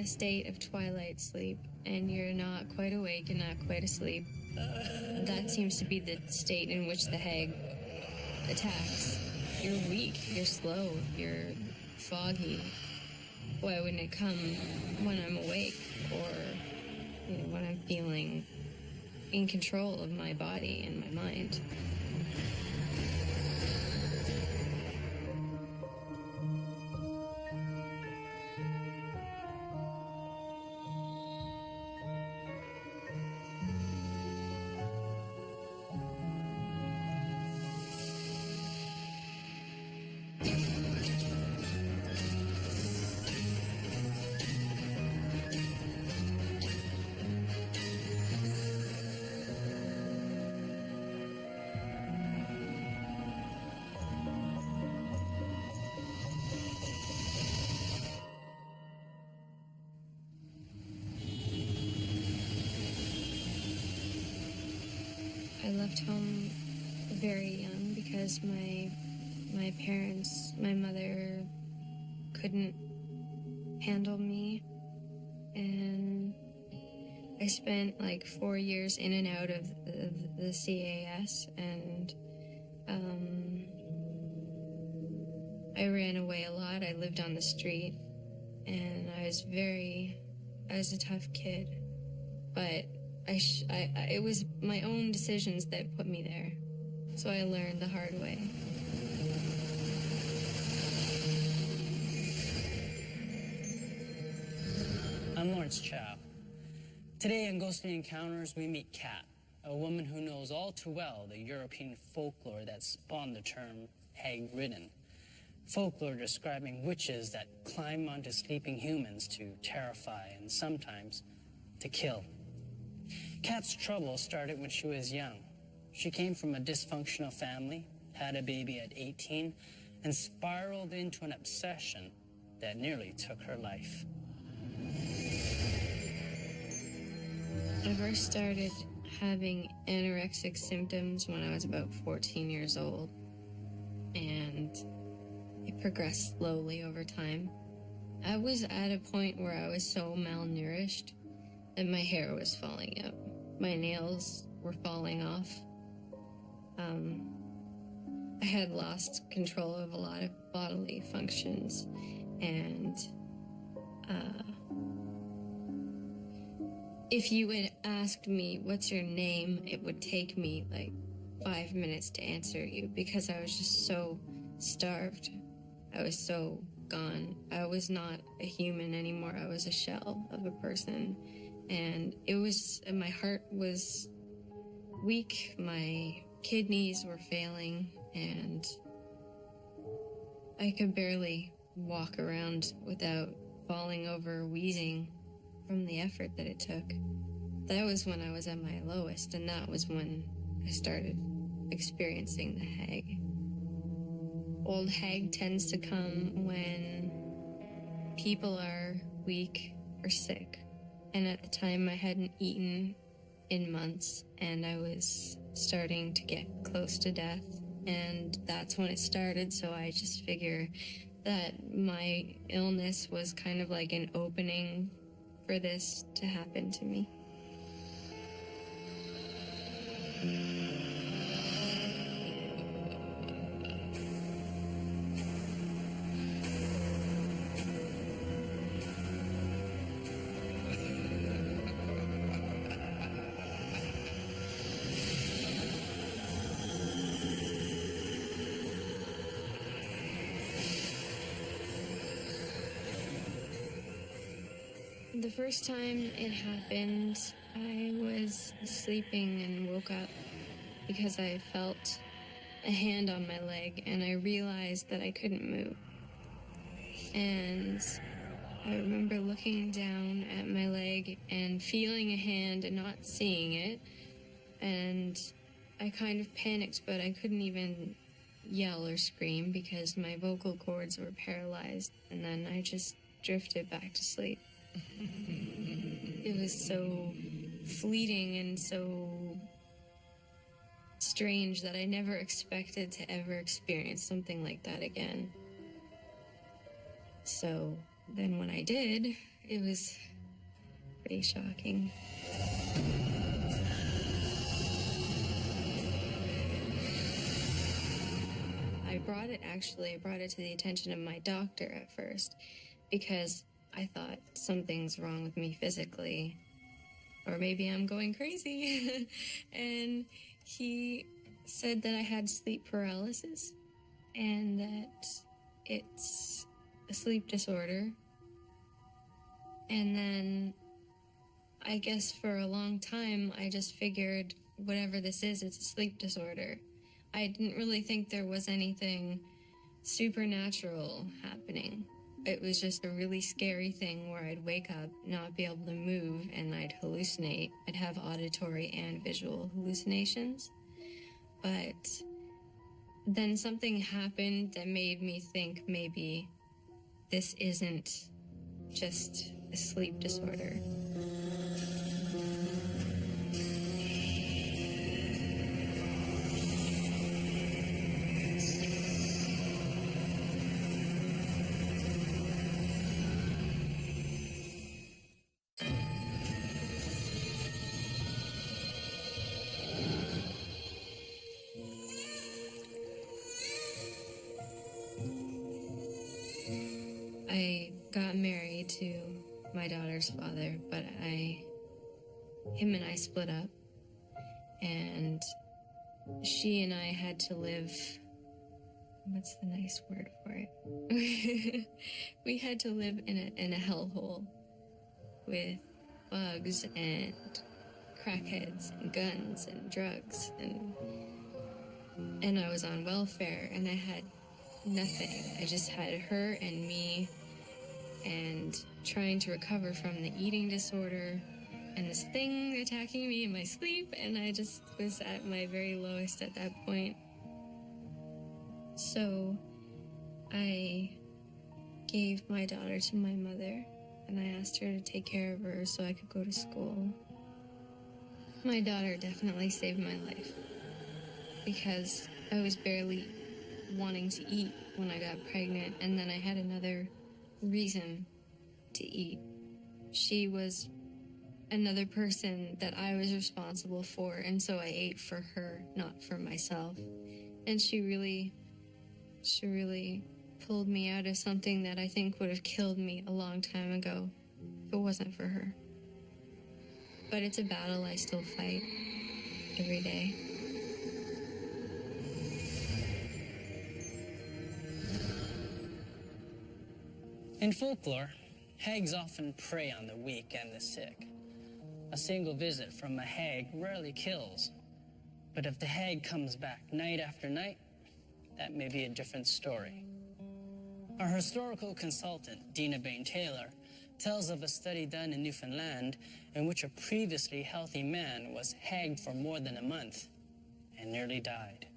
a state of twilight sleep, and you're not quite awake and not quite asleep. That seems to be the state in which the hag attacks. You're weak, you're slow, you're foggy. Why wouldn't it come when I'm awake, or when I'm feeling in control of my body and my mind? I left home very young because my parents, my mother couldn't handle me, and I spent like 4 years in and out of the CAS, and I ran away a lot. I lived on the street, and I was a tough kid, but it was my own decisions that put me there. So I learned the hard way. I'm Lawrence Chow. Today in Ghostly Encounters, we meet Kat, a woman who knows all too well the European folklore that spawned the term hag-ridden. Folklore describing witches that climb onto sleeping humans to terrify and sometimes to kill. Kat's trouble started when she was young. She came from a dysfunctional family, had a baby at 18, and spiraled into an obsession that nearly took her life. I first started having anorexic symptoms when I was about 14 years old, and it progressed slowly over time. I was at a point where I was so malnourished that my hair was falling out. My nails were falling off. I had lost control of a lot of bodily functions, and if you had asked me, what's your name, it would take me like 5 minutes to answer you because I was just so starved. I was so gone. I was not a human anymore. I was a shell of a person. And my heart was weak, my kidneys were failing, and I could barely walk around without falling over, wheezing from the effort that it took. That was when I was at my lowest, and that was when I started experiencing the hag. Old hag tends to come when people are weak or sick. And at the time, I hadn't eaten in months, and I was starting to get close to death. And that's when it started, so I just figure that my illness was kind of like an opening for this to happen to me. The first time it happened, I was sleeping and woke up because I felt a hand on my leg, and I realized that I couldn't move. And I remember looking down at my leg and feeling a hand and not seeing it, and I kind of panicked, but I couldn't even yell or scream because my vocal cords were paralyzed, and then I just drifted back to sleep. It was so fleeting and so strange that I never expected to ever experience something like that again. So then when I did, it was pretty shocking. I brought it to the attention of my doctor at first because I thought something's wrong with me physically, or maybe I'm going crazy. And he said that I had sleep paralysis and that it's a sleep disorder. And then I guess for a long time, I just figured whatever this is, it's a sleep disorder. I didn't really think there was anything supernatural happening. It was just a really scary thing where I'd wake up, not be able to move, and I'd hallucinate. I'd have auditory and visual hallucinations. But then something happened that made me think maybe this isn't just a sleep disorder. I got married to my daughter's father, but him and I split up, and she and I had to live, what's the nice word for it? We had to live in a hellhole with bugs and crackheads and guns and drugs, and I was on welfare, and I had nothing. I just had her and me, and trying to recover from the eating disorder and this thing attacking me in my sleep, and I just was at my very lowest at that point. So I gave my daughter to my mother, and I asked her to take care of her so I could go to school. My daughter definitely saved my life because I was barely wanting to eat when I got pregnant, and then I had another reason to eat. She was another person that I was responsible for, and so I ate for her, not for myself. And she really pulled me out of something that I think would have killed me a long time ago if it wasn't for her. But it's a battle I still fight every day. In folklore, hags often prey on the weak and the sick. A single visit from a hag rarely kills, but if the hag comes back night after night, that may be a different story. Our historical consultant, Dina Bain-Taylor, tells of a study done in Newfoundland in which a previously healthy man was hagged for more than a month and nearly died.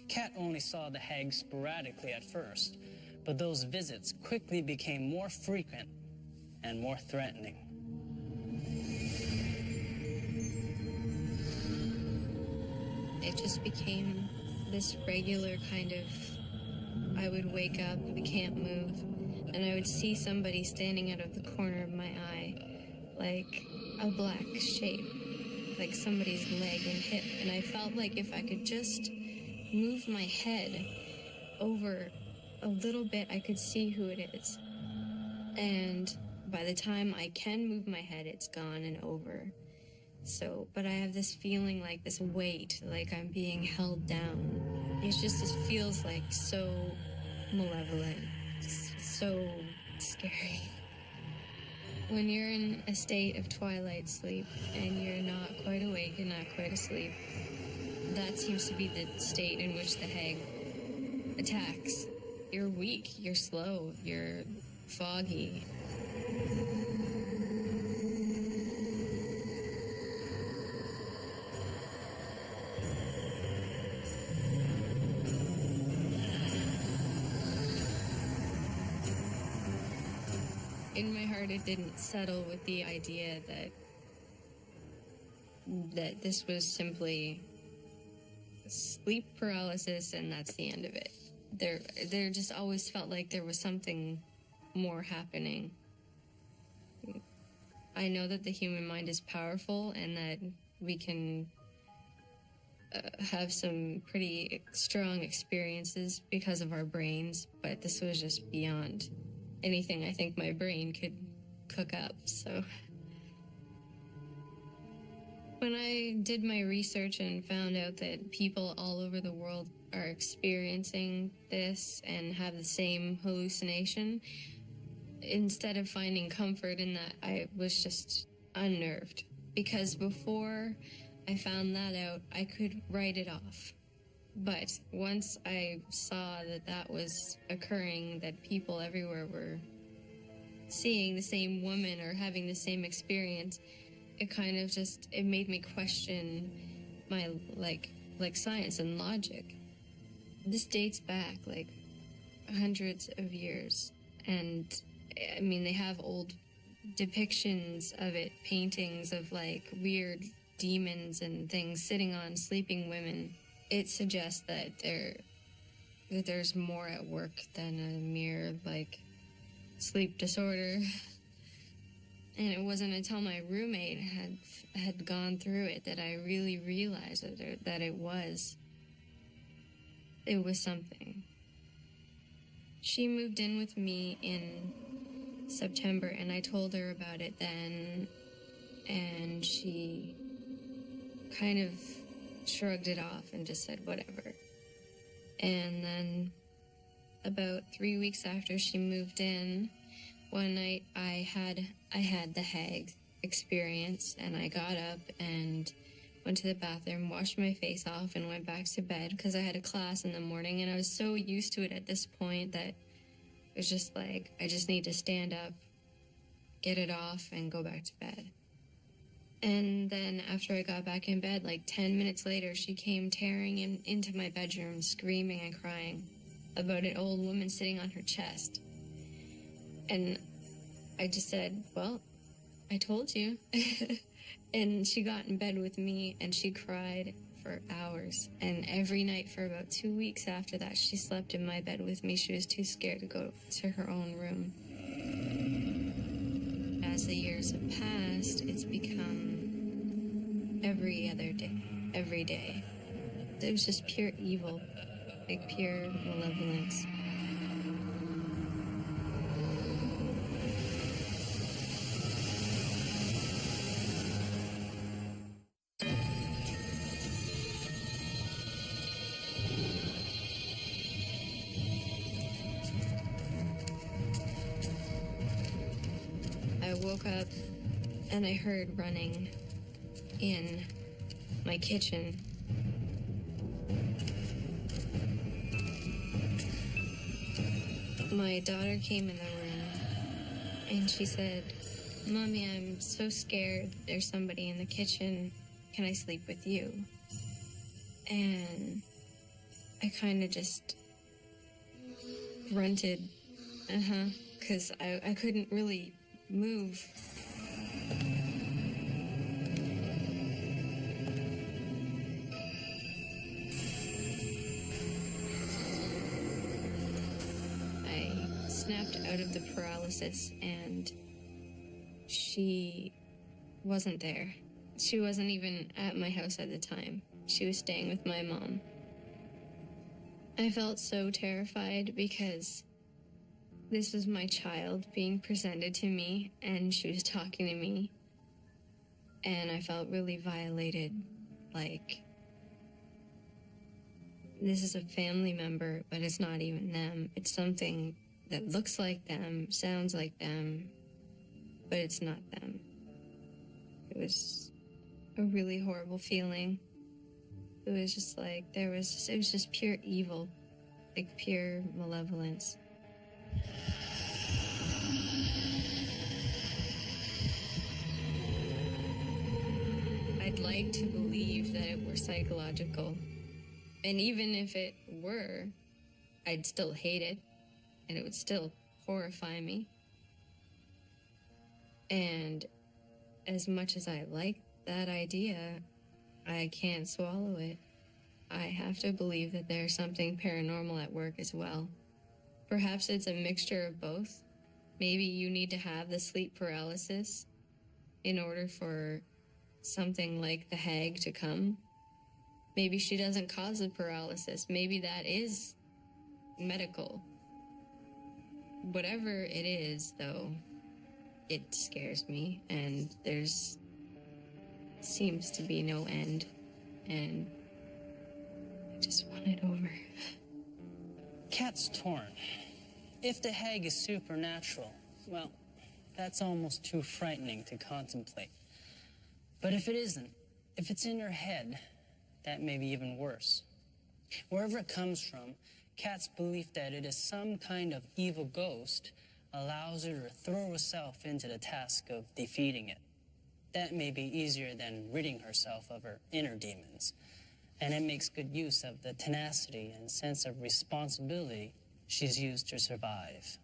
Kat only saw the hag sporadically at first, but those visits quickly became more frequent and more threatening. It just became this regular kind of, I would wake up, I can't move, and I would see somebody standing out of the corner of my eye, like a black shape, like somebody's leg and hip, and I felt like if I could just move my head over a little bit, I could see who it is. And by the time I can move my head, it's gone and over. So, but I have this feeling like this weight, like I'm being held down. It feels like so malevolent, so scary. When you're in a state of twilight sleep and you're not quite awake and not quite asleep, that seems to be the state in which the hag attacks. You're weak, you're slow, you're foggy. In my heart, it didn't settle with the idea that this was simply sleep paralysis and that's the end of it. There just always felt like there was something more happening. I know that the human mind is powerful and that we can have some pretty strong experiences because of our brains, but this was just beyond anything I think my brain could cook up, so. When I did my research and found out that people all over the world are experiencing this and have the same hallucination, instead of finding comfort in that, I was just unnerved. Because before I found that out, I could write it off. But once I saw that that was occurring, that people everywhere were seeing the same woman or having the same experience, it kind of just, it made me question my, like science and logic. This dates back, like, hundreds of years. And, I mean, they have old depictions of it, paintings of, like, weird demons and things sitting on sleeping women. It suggests that there's more at work than a mere, like, sleep disorder. And it wasn't until my roommate had gone through it that I really realized that it was something. She moved in with me in September, and I told her about it then, and she kind of shrugged it off and just said whatever. And then about 3 weeks after she moved in, one night I had the hag experience, and I got up and went to the bathroom, washed my face off, and went back to bed because I had a class in the morning, and I was so used to it at this point that it was just like, I just need to stand up, get it off, and go back to bed. And then after I got back in bed, like 10 minutes later, she came tearing into my bedroom, screaming and crying about an old woman sitting on her chest. And I just said, well, I told you. And she got in bed with me, and she cried for hours. And every night for about 2 weeks after that, she slept in my bed with me. She was too scared to go to her own room. As the years have passed, it's become every other day, every day. It was just pure evil, like pure malevolence. I woke up and I heard running in my kitchen. My daughter came in the room and she said, "Mommy, I'm so scared. There's somebody in the kitchen. Can I sleep with you?" And I kind of just grunted, because I couldn't really move. I snapped out of the paralysis, and she wasn't there. She wasn't even at my house at the time. She was staying with my mom. I felt so terrified because this was my child being presented to me, and she was talking to me, and I felt really violated. Like, this is a family member, but it's not even them. It's something that looks like them, sounds like them, but it's not them. It was a really horrible feeling. It was just like, it was just pure evil, like pure malevolence. I'd like to believe that it were psychological. And even if it were, I'd still hate it, and it would still horrify me. And as much as I like that idea, I can't swallow it. I have to believe that there's something paranormal at work as well. Perhaps it's a mixture of both. Maybe you need to have the sleep paralysis in order for something like the hag to come. Maybe she doesn't cause the paralysis. Maybe that is medical. Whatever it is, though, it scares me, and there's seems to be no end, and I just want it over. Cat's torn. If the hag is supernatural, well, that's almost too frightening to contemplate. But if it isn't, if it's in her head, that may be even worse. Wherever it comes from, Kat's belief that it is some kind of evil ghost allows her to throw herself into the task of defeating it. That may be easier than ridding herself of her inner demons, and it makes good use of the tenacity and sense of responsibility she's used to survive.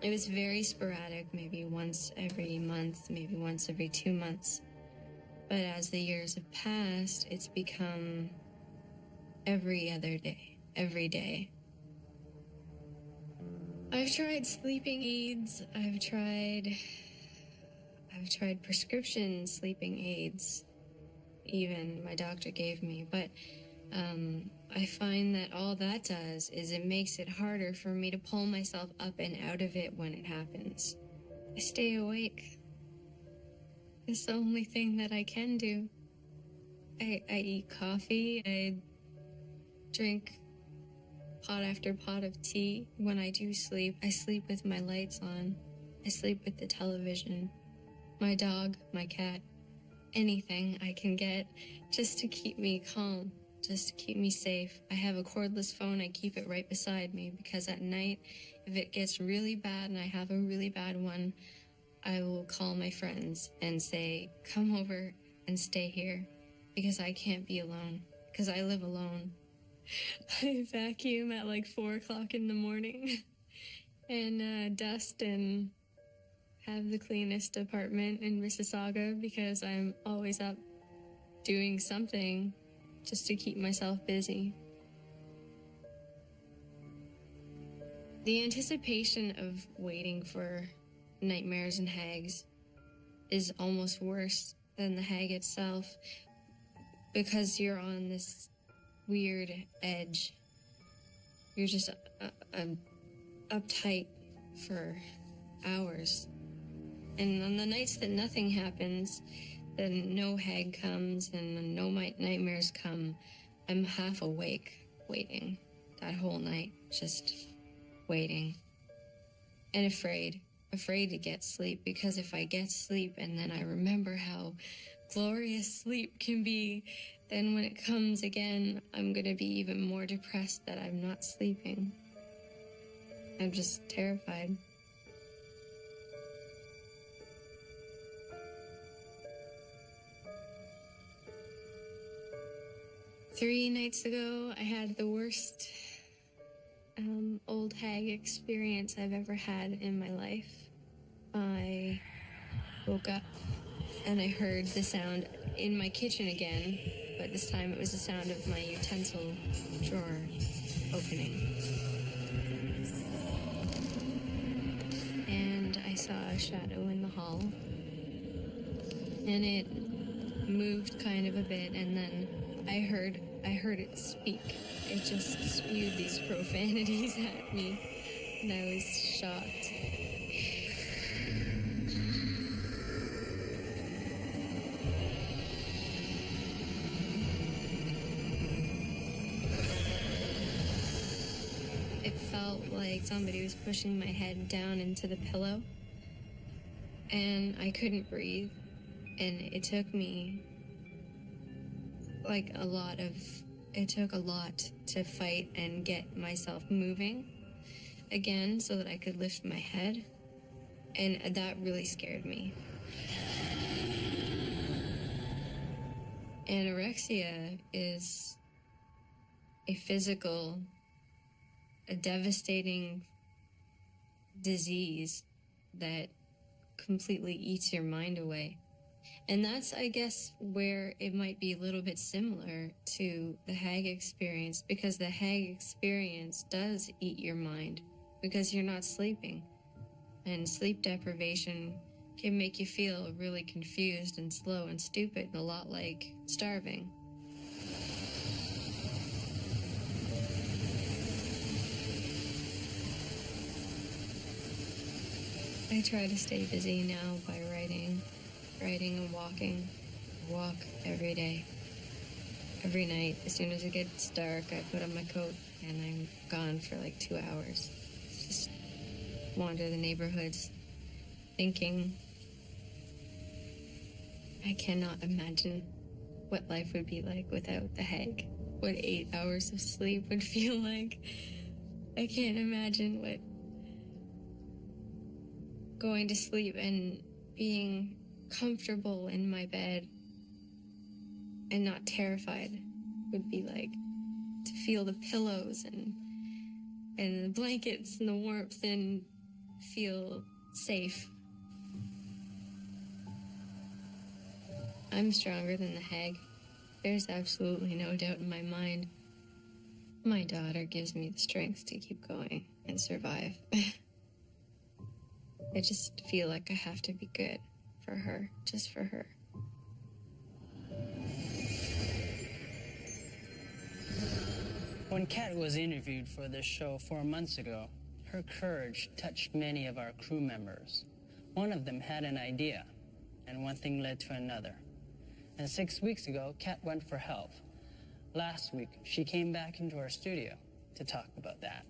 It was very sporadic, maybe once every month, maybe once every 2 months. But as the years have passed, it's become every other day, every day. I've tried sleeping aids. I've tried prescription sleeping aids, even my doctor gave me, but I find that all that does is it makes it harder for me to pull myself up and out of it when it happens. I stay awake. It's the only thing that I can do. I eat coffee. I drink pot after pot of tea. When I do sleep, I sleep with my lights on. I sleep with the television. My dog, my cat, anything I can get just to keep me calm, just to keep me safe. I have a cordless phone. I keep it right beside me because at night, if it gets really bad and I have a really bad one, I will call my friends and say, come over and stay here because I can't be alone, because I live alone. I vacuum at like 4 o'clock in the morning and dust and have the cleanest apartment in Mississauga because I'm always up doing something just to keep myself busy. The anticipation of waiting for nightmares and hags is almost worse than the hag itself because you're on this weird edge. You're just uptight for hours. And on the nights that nothing happens, then no hag comes and no nightmares come, I'm half awake, waiting that whole night, just waiting. And afraid to get sleep, because if I get sleep and then I remember how glorious sleep can be, then when it comes again, I'm gonna be even more depressed that I'm not sleeping. I'm just terrified. Three nights ago, I had the worst old hag experience I've ever had in my life. I woke up and I heard the sound in my kitchen again, but this time it was the sound of my utensil drawer opening. And I saw a shadow in the hall, and it moved kind of a bit, and then I heard it speak. It just spewed these profanities at me, and I was shocked. It felt like somebody was pushing my head down into the pillow, and I couldn't breathe, and it took me it took a lot to fight and get myself moving again so that I could lift my head, and that really scared me. Anorexia is a devastating disease that completely eats your mind away. And that's, I guess, where it might be a little bit similar to the Hag experience, because the Hag experience does eat your mind because you're not sleeping. And sleep deprivation can make you feel really confused and slow and stupid, a lot like starving. I try to stay busy now by writing and walking. I walk every day. Every night, as soon as it gets dark, I put on my coat and I'm gone for like 2 hours. Just wander the neighborhoods, thinking. I cannot imagine what life would be like without the Hag. What 8 hours of sleep would feel like. I can't imagine what going to sleep and being comfortable in my bed and not terrified would be like. To feel the pillows and the blankets and the warmth and feel safe. I'm stronger than the Hag. There's absolutely no doubt in my mind. My daughter gives me the strength to keep going and survive. I just feel like I have to be good for her, just for her. When Kat was interviewed for this show 4 months ago, her courage touched many of our crew members. One of them had an idea, and one thing led to another. And 6 weeks ago, Kat went for help. Last week, she came back into our studio to talk about that.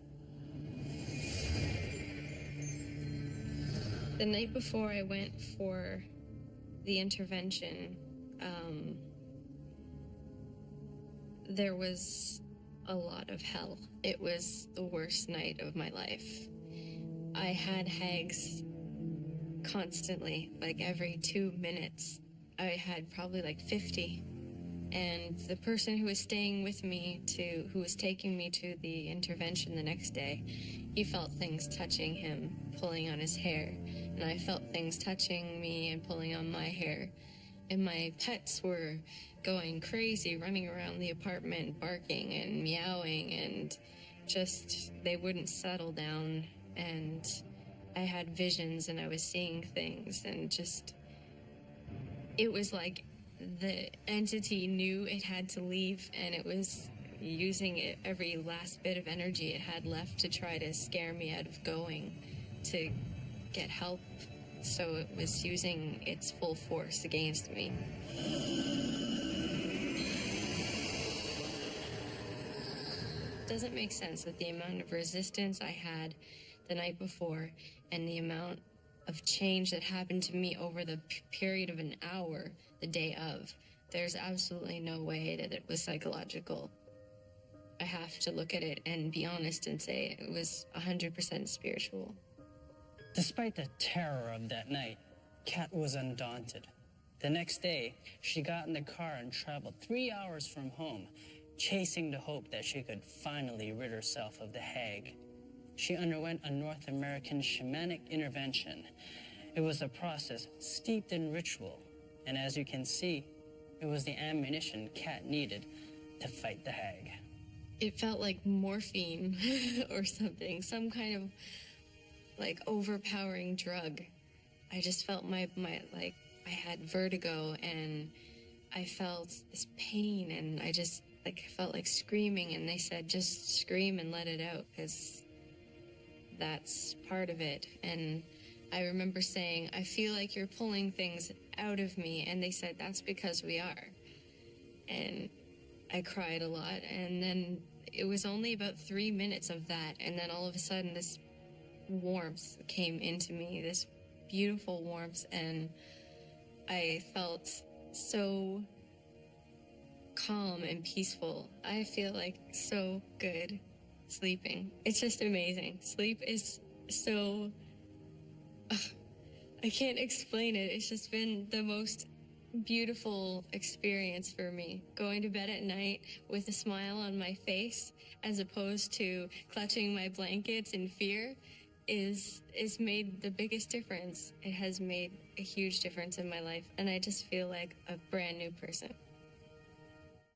The night before I went for the intervention, there was a lot of hell. It was the worst night of my life. I had Hags constantly, like every 2 minutes. I had probably like 50. And the person who was staying with me who was taking me to the intervention the next day, he felt things touching him, pulling on his hair. And I felt things touching me and pulling on my hair. And my pets were going crazy, running around the apartment, barking and meowing, and just, they wouldn't settle down. And I had visions and I was seeing things, and just, it was like the entity knew it had to leave, and it was using every last bit of energy it had left to try to scare me out of going to get help. So it was using its full force against me. Doesn't make sense with the amount of resistance I had the night before and the amount of change that happened to me over the period of an hour the day of. There's absolutely no way that it was psychological. I have to look at it and be honest and say it was 100% spiritual. Despite the terror of that night, Kat was undaunted. The next day, she got in the car and traveled 3 hours from home, chasing the hope that she could finally rid herself of the Hag. She underwent a North American shamanic intervention. It was a process steeped in ritual, and as you can see, it was the ammunition Kat needed to fight the Hag. It felt like morphine or something, some kind of like overpowering drug. I just felt my like I had vertigo, and I felt this pain, and I just like felt like screaming, and they said just scream and let it out because that's part of it. And I remember saying, I feel like you're pulling things out of me, and they said that's because we are. And I cried a lot, and then it was only about 3 minutes of that, and then all of a sudden this warmth came into me, this beautiful warmth, and I felt so calm and peaceful. I feel like so good sleeping. It's just amazing. Sleep is so... I can't explain it. It's just been the most beautiful experience for me. Going to bed at night with a smile on my face as opposed to clutching my blankets in fear is made the biggest difference. It has made a huge difference in my life, and I just feel like a brand new person.